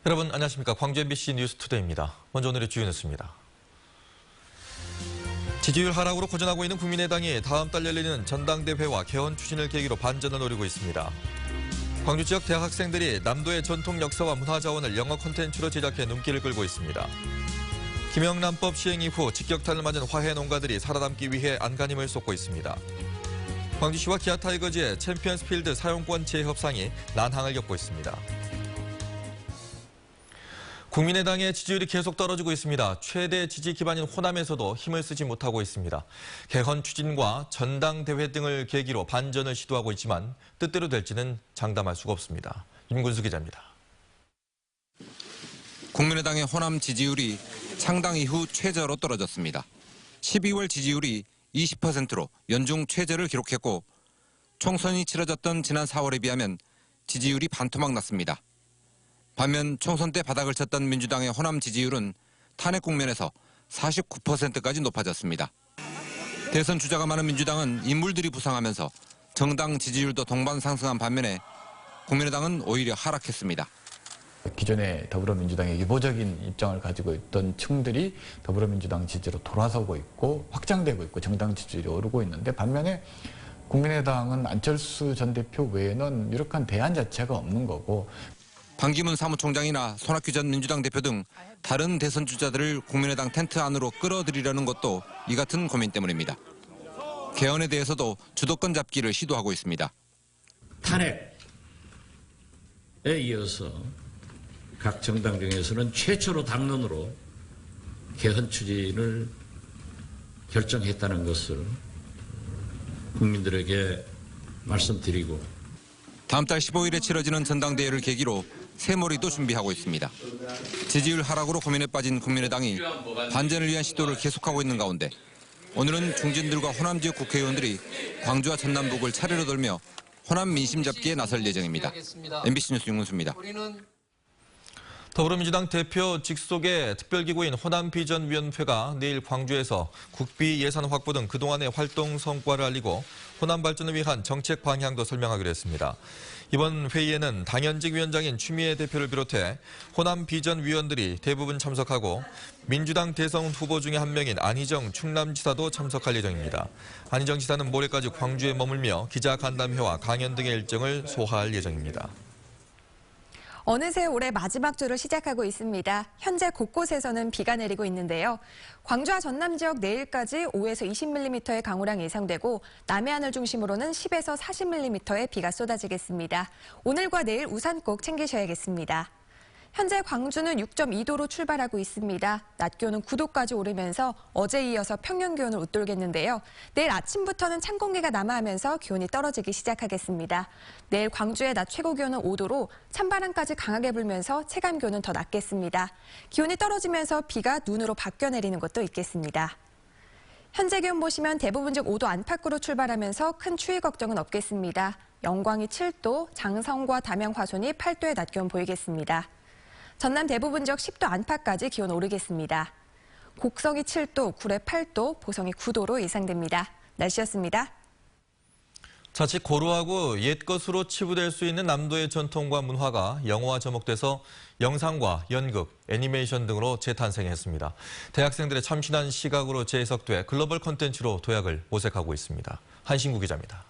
여러분 안녕하십니까. 광주 MBC 뉴스투데이입니다. 먼저 오늘의 주요 뉴스입니다. 지지율 하락으로 고전하고 있는 국민의당이 다음 달 열리는 전당대회와 개헌 추진을 계기로 반전을 노리고 있습니다. 광주 지역 대학 학생들이 남도의 전통 역사와 문화자원을 영어 콘텐츠로 제작해 눈길을 끌고 있습니다. 김영란법 시행 이후 직격탄을 맞은 화훼 농가들이 살아남기 위해 안간힘을 쏟고 있습니다. 광주시와 기아타이거즈의 챔피언스필드 사용권 재협상이 난항을 겪고 있습니다. 국민의당의 지지율이 계속 떨어지고 있습니다. 최대 지지 기반인 호남에서도 힘을 쓰지 못하고 있습니다. 개헌 추진과 전당대회 등을 계기로 반전을 시도하고 있지만 뜻대로 될지는 장담할 수가 없습니다. 윤군수 기자입니다. 국민의당의 호남 지지율이 창당 이후 최저로 떨어졌습니다. 12월 지지율이 20%로 연중 최저를 기록했고 총선이 치러졌던 지난 4월에 비하면 지지율이 반토막 났습니다. 반면 총선 때 바닥을 쳤던 민주당의 호남 지지율은 탄핵 국면에서 49%까지 높아졌습니다. 대선 주자가 많은 민주당은 인물들이 부상하면서 정당 지지율도 동반 상승한 반면에 국민의당은 오히려 하락했습니다. 기존의 더불어민주당의 유보적인 입장을 가지고 있던 층들이 더불어민주당 지지로 돌아서고 있고 확장되고 있고 정당 지지율이 오르고 있는데 반면에 국민의당은 안철수 전 대표 외에는 유력한 대안 자체가 없는 거고 반기문 사무총장이나 손학규 전 민주당 대표 등 다른 대선 주자들을 국민의당 텐트 안으로 끌어들이려는 것도 이 같은 고민 때문입니다. 개헌에 대해서도 주도권 잡기를 시도하고 있습니다. 탄핵에 이어서 각 정당 중에서는 최초로 당론으로 개헌 추진을 결정했다는 것을 국민들에게 말씀드리고 다음 달 15일에 치러지는 전당대회를 계기로 새머리도 준비하고 있습니다. 지지율 하락으로 고민에 빠진 국민의당이 반전을 위한 시도를 계속하고 있는 가운데 오늘은 중진들과 호남 지역 국회의원들이 광주와 전남북을 차례로 돌며 호남 민심 잡기에 나설 예정입니다. MBC 뉴스 윤군수입니다. 더불어민주당 대표 직속의 특별기구인 호남비전위원회가 내일 광주에서 국비 예산 확보 등 그동안의 활동 성과를 알리고 호남 발전을 위한 정책 방향도 설명하기로 했습니다. 이번 회의에는 당연직 위원장인 추미애 대표를 비롯해 호남비전위원들이 대부분 참석하고 민주당 대선 후보 중에 한 명인 안희정 충남지사도 참석할 예정입니다. 안희정 지사는 모레까지 광주에 머물며 기자간담회와 강연 등의 일정을 소화할 예정입니다. 어느새 올해 마지막 주를 시작하고 있습니다. 현재 곳곳에서는 비가 내리고 있는데요. 광주와 전남 지역 내일까지 5에서 20mm의 강우량 예상되고 남해안을 중심으로는 10에서 40mm의 비가 쏟아지겠습니다. 오늘과 내일 우산 꼭 챙기셔야겠습니다. 현재 광주는 6.2도로 출발하고 있습니다. 낮 기온은 9도까지 오르면서 어제에 이어서 평년 기온을 웃돌겠는데요. 내일 아침부터는 찬 공기가 남하하면서 기온이 떨어지기 시작하겠습니다. 내일 광주의 낮 최고 기온은 5도로 찬바람까지 강하게 불면서 체감 기온은 더 낮겠습니다. 기온이 떨어지면서 비가 눈으로 바뀌어 내리는 것도 있겠습니다. 현재 기온 보시면 대부분 중 5도 안팎으로 출발하면서 큰 추위 걱정은 없겠습니다. 영광이 7도, 장성과 담양 화순이 8도의 낮 기온 보이겠습니다. 전남 대부분 지역 10도 안팎까지 기온 오르겠습니다. 곡성이 7도, 구례 8도, 보성이 9도로 예상됩니다. 날씨였습니다. 자칫 고루하고 옛것으로 치부될 수 있는 남도의 전통과 문화가 영화화 접목돼서 영상과 연극, 애니메이션 등으로 재탄생했습니다. 대학생들의 참신한 시각으로 재해석돼 글로벌 콘텐츠로 도약을 모색하고 있습니다. 한신구 기자입니다.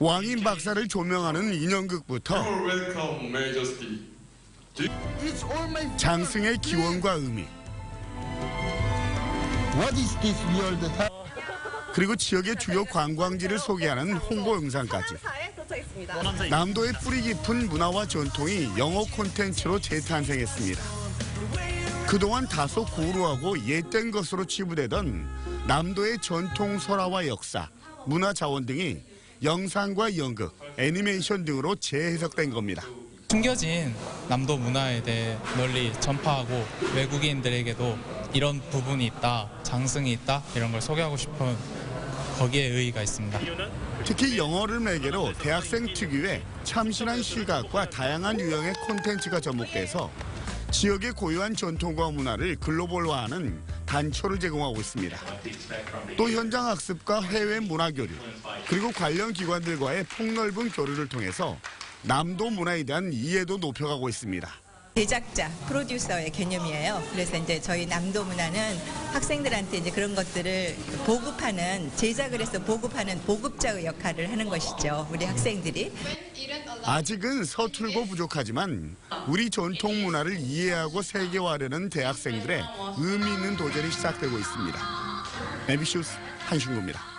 왕인 박사를 조명하는 인형극부터 장승의 기원과 의미, 그리고 지역의 주요 관광지를 소개하는 홍보 영상까지 남도의 뿌리 깊은 문화와 전통이 영어 콘텐츠로 재탄생했습니다. 그동안 다소 고루하고 옛된 것으로 치부되던 남도의 전통 설화와 역사, 문화 자원 등이 영상과 연극, 애니메이션 등으로 재해석된 겁니다. 숨겨진 남도 문화에 대해 널리 전파하고 외국인들에게도 이런 부분이 있다, 장승이 있다 이런 걸 소개하고 싶은 거기에 의의가 있습니다. 특히 영어를 매개로 대학생 특유의 참신한 시각과 다양한 유형의 콘텐츠가 접목돼서 지역의 고유한 전통과 문화를 글로벌화하는 단초를 제공하고 있습니다. 또 현장 학습과 해외 문화 교류, 그리고 관련 기관들과의 폭넓은 교류를 통해서 남도 문화에 대한 이해도 높여가고 있습니다. 제작자, 프로듀서의 개념이에요. 그래서 이제 저희 남도 문화는 학생들한테 이제 그런 것들을 보급하는, 제작을 해서 보급하는 보급자의 역할을 하는 것이죠. 우리 학생들이. 아직은 서툴고 부족하지만 우리 전통 문화를 이해하고 세계화하려는 대학생들의 의미 있는 도전이 시작되고 있습니다. MBC 뉴스 한신구입니다.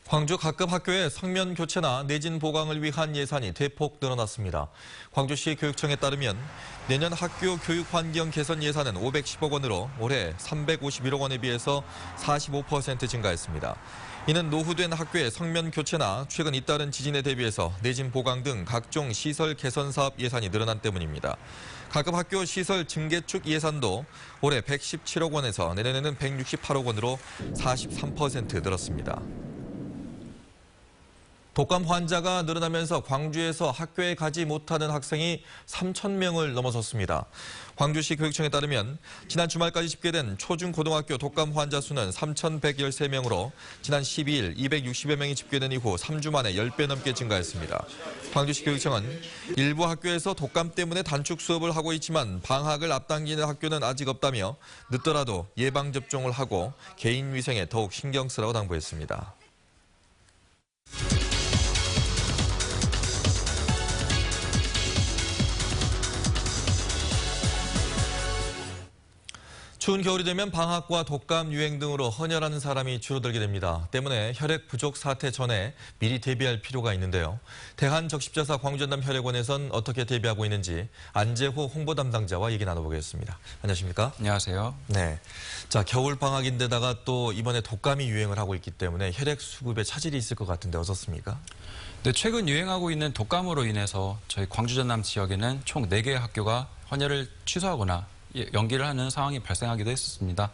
광주 각급 학교의 성면 교체나 내진 보강을 위한 예산이 대폭 늘어났습니다. 광주시 교육청에 따르면 내년 학교 교육 환경 개선 예산은 510억 원으로 올해 351억 원에 비해서 45% 증가했습니다. 이는 노후된 학교의 성면 교체나 최근 잇따른 지진에 대비해서 내진 보강 등 각종 시설 개선 사업 예산이 늘어난 때문입니다. 각급 학교 시설 증개축 예산도 올해 117억 원에서 내년에는 168억 원으로 43% 늘었습니다. 독감 환자가 늘어나면서 광주에서 학교에 가지 못하는 학생이 3,000명을 넘어섰습니다. 광주시 교육청에 따르면 지난 주말까지 집계된 초중고등학교 독감 환자 수는 3,113명으로 지난 12일 260여 명이 집계된 이후 3주 만에 10배 넘게 증가했습니다. 광주시 교육청은 일부 학교에서 독감 때문에 단축 수업을 하고 있지만 방학을 앞당기는 학교는 아직 없다며 늦더라도 예방접종을 하고 개인 위생에 더욱 신경 쓰라고 당부했습니다. 추운 겨울이 되면 방학과 독감 유행 등으로 헌혈하는 사람이 줄어들게 됩니다. 때문에 혈액 부족 사태 전에 미리 대비할 필요가 있는데요. 대한적십자사 광주전남혈액원에선 어떻게 대비하고 있는지 안재호 홍보 담당자와 얘기 나눠보겠습니다. 안녕하십니까? 안녕하세요. 네. 자, 겨울 방학인데다가 또 이번에 독감이 유행을 하고 있기 때문에 혈액 수급에 차질이 있을 것 같은데 어떻습니까? 네, 최근 유행하고 있는 독감으로 인해서 저희 광주 전남 지역에는 총 4개의 학교가 헌혈을 취소하거나 연기를 하는 상황이 발생하기도 했었습니다.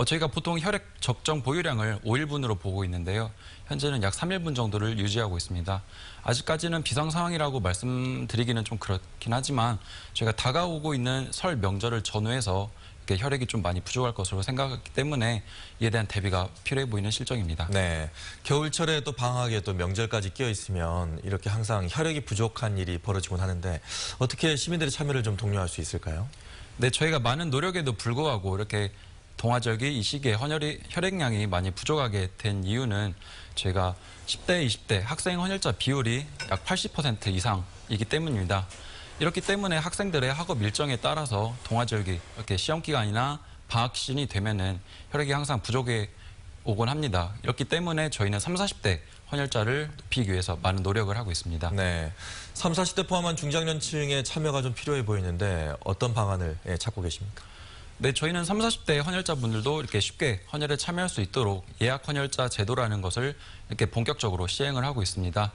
저희가 보통 혈액 적정 보유량을 5일분으로 보고 있는데요. 현재는 약 3일분 정도를 유지하고 있습니다. 아직까지는 비상 상황이라고 말씀드리기는 좀 그렇긴 하지만 저희가 다가오고 있는 설 명절을 전후해서 혈액이 좀 많이 부족할 것으로 생각하기 때문에 이에 대한 대비가 필요해 보이는 실정입니다. 네, 겨울철에 또 방학에 또 명절까지 끼어 있으면 이렇게 항상 혈액이 부족한 일이 벌어지곤 하는데 어떻게 시민들의 참여를 좀 독려할 수 있을까요? 네, 저희가 많은 노력에도 불구하고 이렇게 동아절기 이 시기에 혈액량이 많이 부족하게 된 이유는 저희가 10대, 20대 학생 헌혈자 비율이 약 80% 이상이기 때문입니다. 이렇기 때문에 학생들의 학업 일정에 따라서 동아절기, 이렇게 시험 기간이나 방학 시즌이 되면은 혈액이 항상 부족해 오곤 합니다. 이렇기 때문에 저희는 30, 40대 헌혈자를 높이기 위해서 많은 노력을 하고 있습니다. 네, 30, 40대 포함한 중장년층의 참여가 좀 필요해 보이는데 어떤 방안을 찾고 계십니까? 네, 저희는 30, 40대 헌혈자분들도 이렇게 쉽게 헌혈에 참여할 수 있도록 예약 헌혈자 제도라는 것을 이렇게 본격적으로 시행을 하고 있습니다.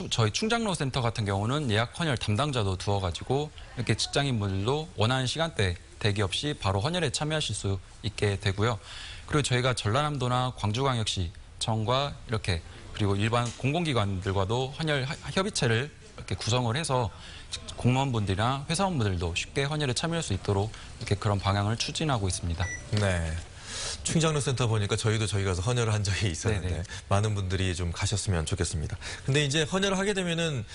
저희 충장로 센터 같은 경우는 예약 헌혈 담당자도 두어가지고 이렇게 직장인분들도 원하는 시간대 대기 없이 바로 헌혈에 참여하실 수 있게 되고요. 그리고 저희가 전라남도나 광주광역시청과 이렇게 그리고 일반 공공기관들과도 헌혈 협의체를 이렇게 구성을 해서 공무원분들이나 회사원분들도 쉽게 헌혈에 참여할 수 있도록 이렇게 그런 방향을 추진하고 있습니다. 네. 충장로 센터 보니까 저희가 가서 헌혈을 한 적이 있었는데 네네. 많은 분들이 좀 가셨으면 좋겠습니다. 근데 이제 헌혈을 하게 되면은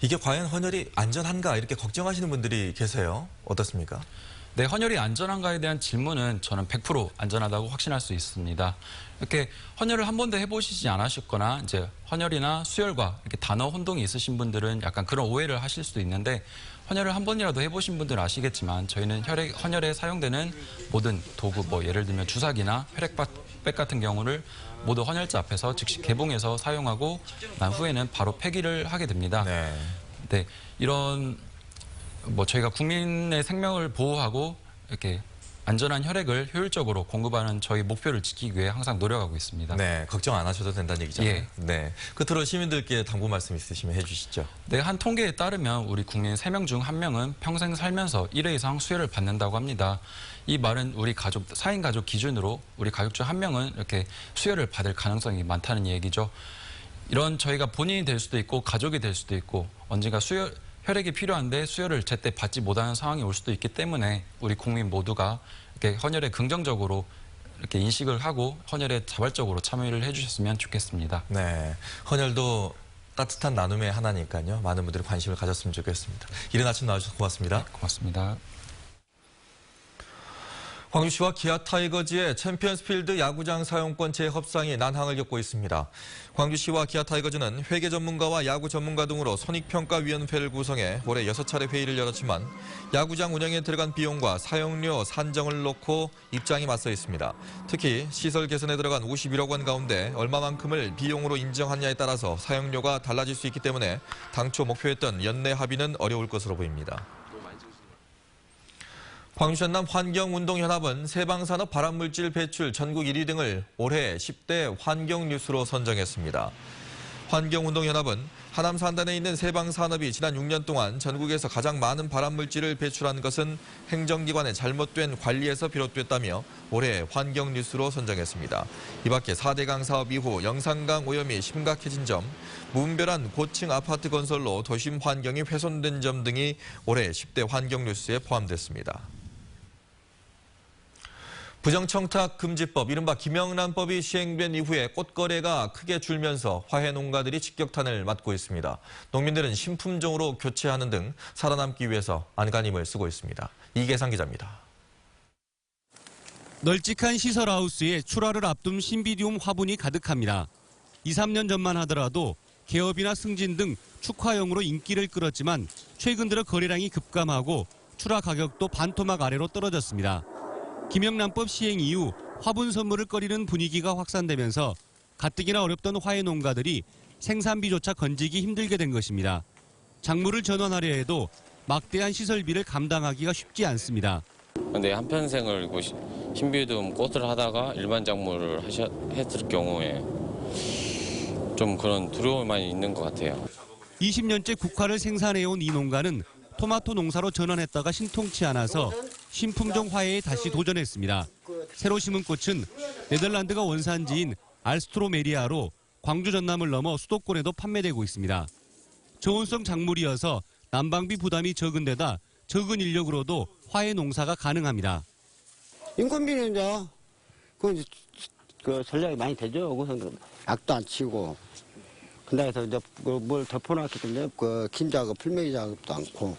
이게 과연 헌혈이 안전한가 이렇게 걱정하시는 분들이 계세요. 어떻습니까? 네, 헌혈이 안전한가에 대한 질문은 저는 100% 안전하다고 확신할 수 있습니다. 이렇게 헌혈을 한 번도 해보시지 않으셨거나 이제 헌혈이나 수혈과 이렇게 단어 혼동이 있으신 분들은 약간 그런 오해를 하실 수도 있는데 헌혈을 한 번이라도 해보신 분들은 아시겠지만 저희는 헌혈에 사용되는 모든 도구, 예를 들면 주사기나 혈액백 같은 경우를 모두 헌혈자 앞에서 즉시 개봉해서 사용하고 난 후에는 바로 폐기를 하게 됩니다. 네. 네, 이런 저희가 국민의 생명을 보호하고 이렇게 안전한 혈액을 효율적으로 공급하는 저희 목표를 지키기 위해 항상 노력하고 있습니다. 네, 걱정 안 하셔도 된다는 얘기잖아요. 예. 네, 끝으로 시민들께 당부 말씀 있으시면 해주시죠. 네, 한 통계에 따르면 우리 국민 3명 중 1명은 평생 살면서 1회 이상 수혈을 받는다고 합니다. 이 말은 우리 가족, 4인 가족 기준으로 우리 가족 중 1명은 이렇게 수혈을 받을 가능성이 많다는 얘기죠. 이런 저희가 본인이 될 수도 있고 가족이 될 수도 있고 언젠가 혈액이 필요한데 수혈을 제때 받지 못하는 상황이 올 수도 있기 때문에 우리 국민 모두가 이렇게 헌혈에 긍정적으로 이렇게 인식을 하고 헌혈에 자발적으로 참여를 해주셨으면 좋겠습니다. 네, 헌혈도 따뜻한 나눔의 하나니까요. 많은 분들이 관심을 가졌으면 좋겠습니다. 이른 아침 나와주셔서 고맙습니다. 네, 고맙습니다. 광주시와 기아 타이거즈의 챔피언스필드 야구장 사용권 재협상이 난항을 겪고 있습니다. 광주시와 기아 타이거즈는 회계 전문가와 야구 전문가 등으로 손익평가위원회를 구성해 올해 6차례 회의를 열었지만 야구장 운영에 들어간 비용과 사용료 산정을 놓고 입장이 맞서 있습니다. 특히 시설 개선에 들어간 51억 원 가운데 얼마만큼을 비용으로 인정하느냐에 따라서 사용료가 달라질 수 있기 때문에 당초 목표했던 연내 합의는 어려울 것으로 보입니다. 광주 전남 환경운동연합은 세방산업 발암물질 배출 전국 1위 등을 올해 10대 환경뉴스로 선정했습니다. 환경운동연합은 하남 산단에 있는 세방산업이 지난 6년 동안 전국에서 가장 많은 발암물질을 배출한 것은 행정기관의 잘못된 관리에서 비롯됐다며 올해 환경뉴스로 선정했습니다. 이 밖에 4대강 사업 이후 영산강 오염이 심각해진 점, 무분별한 고층 아파트 건설로 도심 환경이 훼손된 점 등이 올해 10대 환경뉴스에 포함됐습니다. 부정청탁 금지법, 이른바 김영란법이 시행된 이후에 꽃거래가 크게 줄면서 화훼 농가들이 직격탄을 맞고 있습니다. 농민들은 신품종으로 교체하는 등 살아남기 위해서 안간힘을 쓰고 있습니다. 이계상 기자입니다. 널찍한 시설하우스에 출하를 앞둔 신비디움 화분이 가득합니다. 2, 3년 전만 하더라도 개업이나 승진 등 축화용으로 인기를 끌었지만 최근 들어 거래량이 급감하고 출하 가격도 반토막 아래로 떨어졌습니다. 김영란법 시행 이후 화분 선물을 꺼리는 분위기가 확산되면서 가뜩이나 어렵던 화훼 농가들이 생산비조차 건지기 힘들게 된 것입니다. 작물을 전환하려 해도 막대한 시설비를 감당하기가 쉽지 않습니다. 근데 한평생을 신비디움 꽃을 하다가 일반 작물을 했을 경우에 좀 그런 두려움이 많이 있는 것 같아요. 20년째 국화를 생산해온 이 농가는 토마토 농사로 전환했다가 신통치 않아서 신품종 화훼에 다시 도전했습니다. 새로 심은 꽃은 네덜란드가 원산지인 알스트로메리아로 광주 전남을 넘어 수도권에도 판매되고 있습니다. 저온성 작물이어서 난방비 부담이 적은 데다 적은 인력으로도 화훼 농사가 가능합니다. 인건비는 이제 그 전략이 많이 되죠. 우선 약도 안 치고 근데서 이제 뭘 덮어놨기 때문에 그 긴 작업, 풀메기 작업도 않고.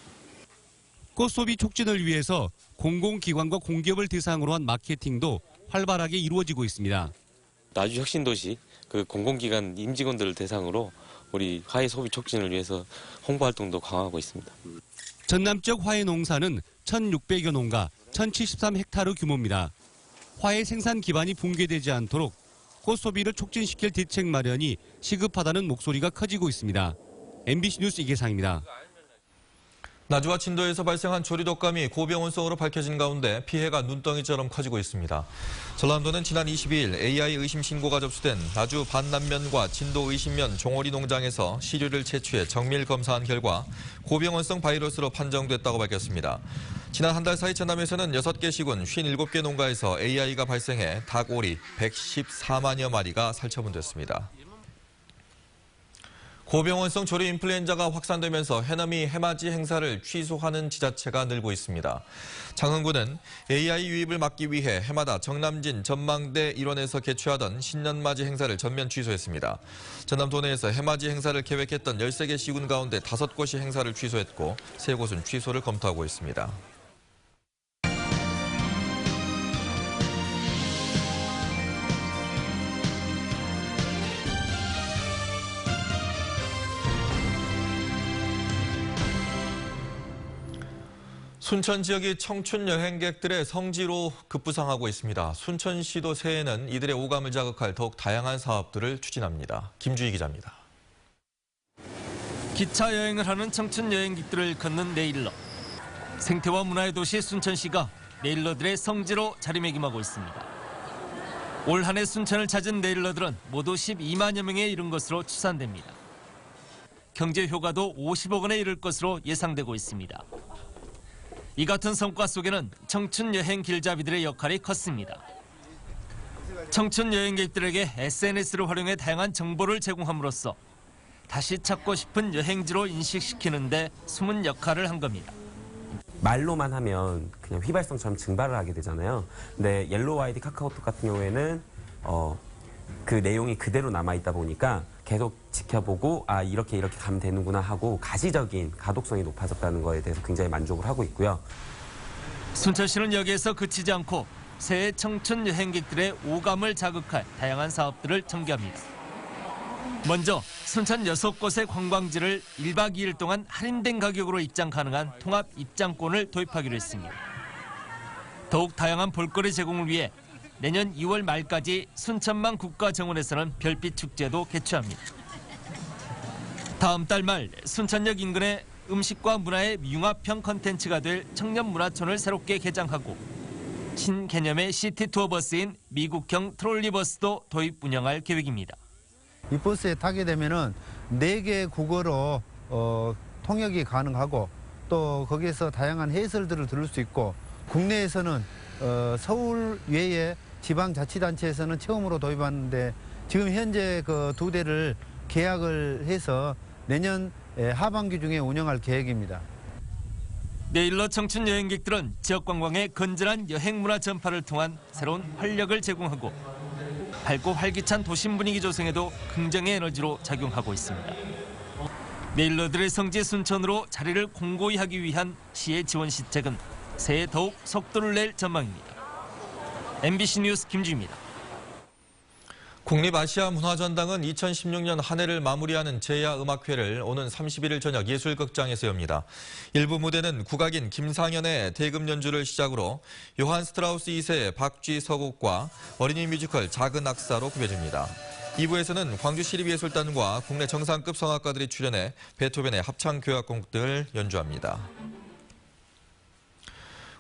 꽃소비 촉진을 위해서 공공기관과 공기업을 대상으로 한 마케팅도 활발하게 이루어지고 있습니다. 나주혁신도시 그 공공기관 임직원들을 대상으로 우리 화훼 소비 촉진을 위해서 홍보 활동도 강화하고 있습니다. 전남 지역 화훼 농사는 1,600여 농가, 1,073헥타르 규모입니다. 화훼 생산 기반이 붕괴되지 않도록 꽃소비를 촉진시킬 대책 마련이 시급하다는 목소리가 커지고 있습니다. MBC 뉴스 이계상입니다. 나주와 진도에서 발생한 조류독감이 고병원성으로 밝혀진 가운데 피해가 눈덩이처럼 커지고 있습니다. 전남도는 지난 22일 AI 의심 신고가 접수된 나주 반남면과 진도 의심면 종오리 농장에서 시류를 채취해 정밀 검사한 결과 고병원성 바이러스로 판정됐다고 밝혔습니다. 지난 한 달 사이 전남에서는 6개 시군 57개 농가에서 AI가 발생해 닭오리 114만여 마리가 살처분됐습니다. 고병원성 조류 인플루엔자가 확산되면서 해넘이 해맞이 행사를 취소하는 지자체가 늘고 있습니다. 장흥군은 AI 유입을 막기 위해 해마다 정남진 전망대 일원에서 개최하던 신년맞이 행사를 전면 취소했습니다. 전남 도내에서 해맞이 행사를 계획했던 13개 시군 가운데 5곳이 행사를 취소했고 3곳은 취소를 검토하고 있습니다. 순천 지역이 청춘 여행객들의 성지로 급부상하고 있습니다. 순천시도 새해에는 이들의 오감을 자극할 더욱 다양한 사업들을 추진합니다. 김주희 기자입니다. 기차 여행을 하는 청춘 여행객들을 걷는 네일러. 생태와 문화의 도시 순천시가 네일러들의 성지로 자리매김하고 있습니다. 올 한 해 순천을 찾은 네일러들은 모두 12만여 명에 이른 것으로 추산됩니다. 경제 효과도 50억 원에 이를 것으로 예상되고 있습니다. 이 같은 성과 속에는 청춘 여행 길잡이들의 역할이 컸습니다. 청춘 여행객들에게 SNS를 활용해 다양한 정보를 제공함으로써 다시 찾고 싶은 여행지로 인식시키는 데 숨은 역할을 한 겁니다. 말로만 하면 그냥 휘발성처럼 증발을 하게 되잖아요. 근데 옐로우 아이디 카카오톡 같은 경우에는 그 내용이 그대로 남아있다 보니까 계속 지켜보고 이렇게 가면 되는구나 하고 가시적인 가독성이 높아졌다는 거에 대해서 굉장히 만족을 하고 있고요. 순천시는 여기에서 그치지 않고 새해 청춘 여행객들의 오감을 자극할 다양한 사업들을 전개합니다. 먼저 순천 6곳의 관광지를 1박 2일 동안 할인된 가격으로 입장 가능한 통합 입장권을 도입하기로 했습니다. 더욱 다양한 볼거리 제공을 위해 내년 2월 말까지 순천만 국가정원에서는 별빛 축제도 개최합니다. 다음 달 말 순천역 인근에 음식과 문화의 융합형 컨텐츠가 될 청년문화촌을 새롭게 개장하고 신개념의 시티 투어 버스인 미국형 트롤리버스도 도입 운영할 계획입니다. 이 버스에 타게 되면은 4개 국어로 통역이 가능하고 또 거기에서 다양한 해설들을 들을 수 있고 국내에서는 서울 외에 지방자치단체에서는 처음으로 도입하는데 지금 현재 그 2대를 계약을 해서 내년 하반기 중에 운영할 계획입니다. 네일러 청춘 여행객들은 지역 관광의 건전한 여행 문화 전파를 통한 새로운 활력을 제공하고 밝고 활기찬 도심 분위기 조성에도 긍정의 에너지로 작용하고 있습니다. 네일러들의 성지 순천으로 자리를 공고히 하기 위한 시의 지원 시책은 새해 더욱 속도를 낼 전망입니다. MBC 뉴스 김주입니다. 국립아시아문화전당은 2016년 한 해를 마무리하는 제야음악회를 오는 31일 저녁 예술극장에서 엽니다. 일부 무대는 국악인 김상현의 대금 연주를 시작으로 요한 스트라우스 2세의 박쥐 서곡과 어린이 뮤지컬 작은 악사로 구벼집니다. 2부에서는 광주시립예술단과 국내 정상급 성악가들이 출연해 베토벤의 합창교향곡들을 연주합니다.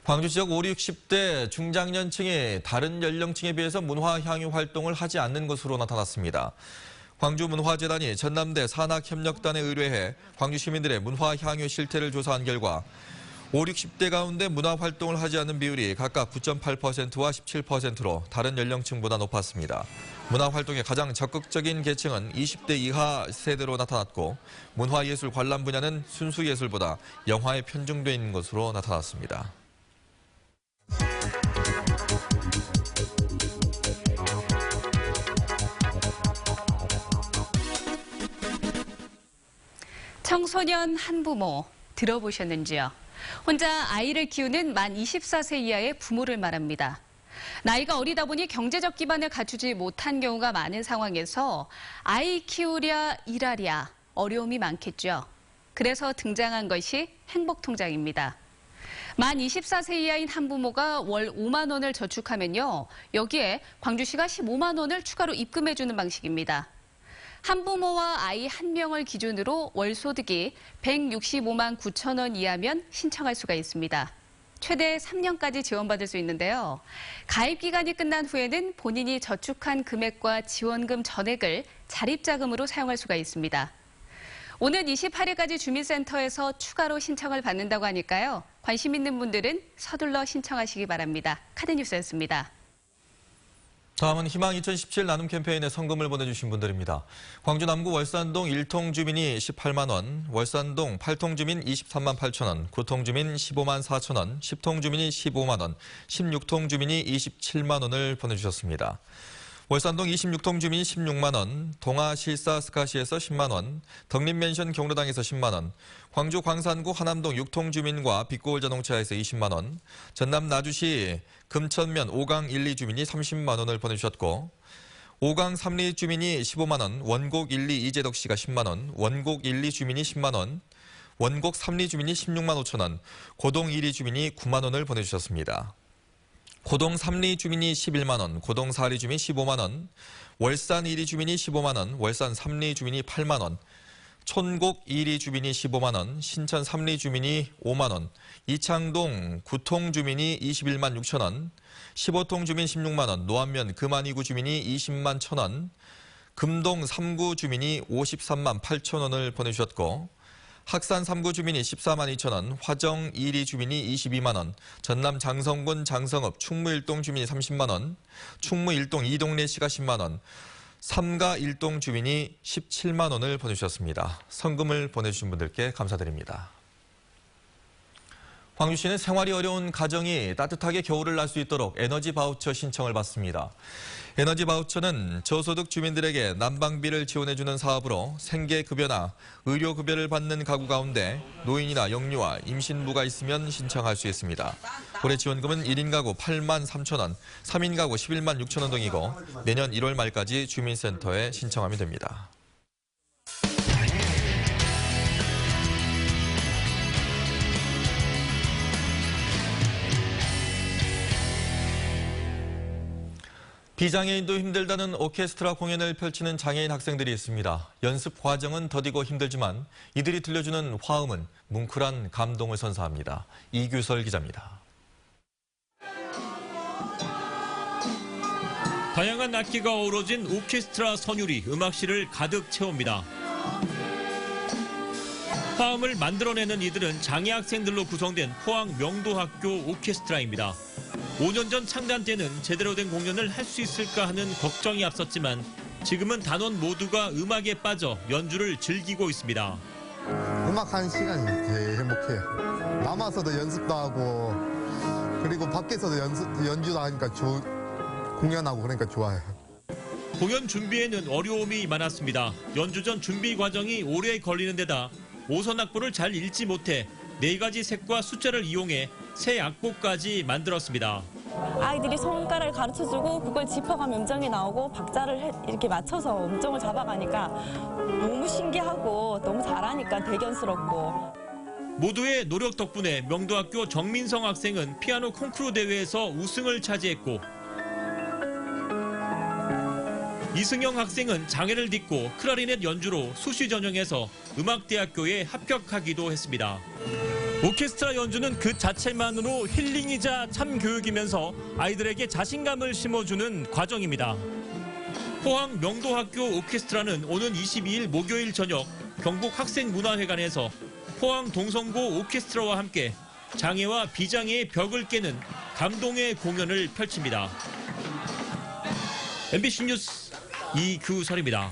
광주 지역 5, 60대 중장년층이 다른 연령층에 비해서 문화향유 활동을 하지 않는 것으로 나타났습니다. 광주문화재단이 전남대 산학협력단에 의뢰해 광주 시민들의 문화향유 실태를 조사한 결과 5, 60대 가운데 문화활동을 하지 않는 비율이 각각 9.8%와 17%로 다른 연령층보다 높았습니다. 문화활동의 가장 적극적인 계층은 20대 이하 세대로 나타났고 문화예술 관람 분야는 순수예술보다 영화에 편중돼 있는 것으로 나타났습니다. 청소년 한부모 들어보셨는지요? 혼자 아이를 키우는 만 24세 이하의 부모를 말합니다. 나이가 어리다 보니 경제적 기반을 갖추지 못한 경우가 많은 상황에서 아이 키우랴 일하랴 어려움이 많겠죠. 그래서 등장한 것이 행복통장입니다. 만 24세 이하인 한부모가 월 5만 원을 저축하면요. 여기에 광주시가 15만 원을 추가로 입금해주는 방식입니다. 한부모와 아이 1명을 기준으로 월 소득이 165만 9천 원 이하면 신청할 수가 있습니다. 최대 3년까지 지원받을 수 있는데요. 가입 기간이 끝난 후에는 본인이 저축한 금액과 지원금 전액을 자립자금으로 사용할 수가 있습니다. 오는 28일까지 주민센터에서 추가로 신청을 받는다고 하니까요. 관심 있는 분들은 서둘러 신청하시기 바랍니다. 카드뉴스였습니다. 다음은 희망 2017 나눔 캠페인에 성금을 보내주신 분들입니다. 광주 남구 월산동 1통 주민이 18만 원, 월산동 8통 주민 23만 8천 원, 9통 주민 15만 4천 원, 10통 주민이 15만 원, 16통 주민이 27만 원을 보내주셨습니다. 월산동 26통 주민이 16만 원, 동아실사 스카시에서 10만 원, 덕림맨션 경로당에서 10만 원, 광주 광산구 하남동 6통 주민과 빅고울 자동차에서 20만 원, 전남 나주시 금천면 5강 1, 2 주민이 30만 원을 보내주셨고 5강 3, 2 주민이 15만 원, 원곡 1, 2 이재덕 씨가 10만 원, 원곡 1, 2 주민이 10만 원, 원곡 3, 2 주민이 16만 5천 원, 고동 1, 2 주민이 9만 원을 보내주셨습니다. 고동 3리 주민이 11만 원, 고동 4리 주민 15만 원, 월산 1리 주민이 15만 원, 월산 3리 주민이 8만 원, 촌곡 2리 주민이 15만 원, 신천 3리 주민이 5만 원, 이창동 9통 주민이 21만 6천 원, 15통 주민 16만 원, 노안면 금안 2구 주민이 20만 1천 원, 금동 3구 주민이 53만 8천 원을 보내주셨고 학산 3구 주민이 14만 2천 원, 화정 2리 주민이 22만 원, 전남 장성군 장성읍 충무 1동 주민이 30만 원, 충무 1동 이동래 씨가 10만 원, 삼가 1동 주민이 17만 원을 보내주셨습니다. 성금을 보내주신 분들께 감사드립니다. 광주시는 생활이 어려운 가정이 따뜻하게 겨울을 날 수 있도록 에너지 바우처 신청을 받습니다. 에너지 바우처는 저소득 주민들에게 난방비를 지원해주는 사업으로 생계급여나 의료급여를 받는 가구 가운데 노인이나 영유아, 임신부가 있으면 신청할 수 있습니다. 올해 지원금은 1인 가구 8만 3천 원, 3인 가구 11만 6천 원 등이고 내년 1월 말까지 주민센터에 신청하면 됩니다. 비장애인도 힘들다는 오케스트라 공연을 펼치는 장애인 학생들이 있습니다. 연습 과정은 더디고 힘들지만 이들이 들려주는 화음은 뭉클한 감동을 선사합니다. 이규설 기자입니다. 다양한 악기가 어우러진 오케스트라 선율이 음악실을 가득 채웁니다. 화음을 만들어내는 이들은 장애 학생들로 구성된 포항 명도학교 오케스트라입니다. 5년 전 창단 때는 제대로 된 공연을 할 수 있을까 하는 걱정이 앞섰지만 지금은 단원 모두가 음악에 빠져 연주를 즐기고 있습니다. 음악하는 시간이 제일 행복해요. 남아서도 연습도 하고 그리고 밖에서도 연주도 하니까 공연하고 그러니까 좋아요. 공연 준비에는 어려움이 많았습니다. 연주 전 준비 과정이 오래 걸리는 데다 오선 악보를 잘 읽지 못해 4가지 색과 숫자를 이용해 새 악보까지 만들었습니다. 아이들이 손가락을 가르쳐주고 그걸 짚어가면 음정이 나오고 박자를 이렇게 맞춰서 음정을 잡아가니까 너무 신기하고 너무 잘하니까 대견스럽고. 모두의 노력 덕분에 명도학교 정민성 학생은 피아노 콩쿠르 대회에서 우승을 차지했고 이승영 학생은 장애를 딛고 클라리넷 연주로 수시 전형에서 음악대학교에 합격하기도 했습니다. 오케스트라 연주는 그 자체만으로 힐링이자 참교육이면서 아이들에게 자신감을 심어주는 과정입니다. 포항 명도학교 오케스트라는 오는 22일 목요일 저녁 경북학생문화회관에서 포항 동성고 오케스트라와 함께 장애와 비장애의 벽을 깨는 감동의 공연을 펼칩니다. MBC 뉴스 이규설입니다.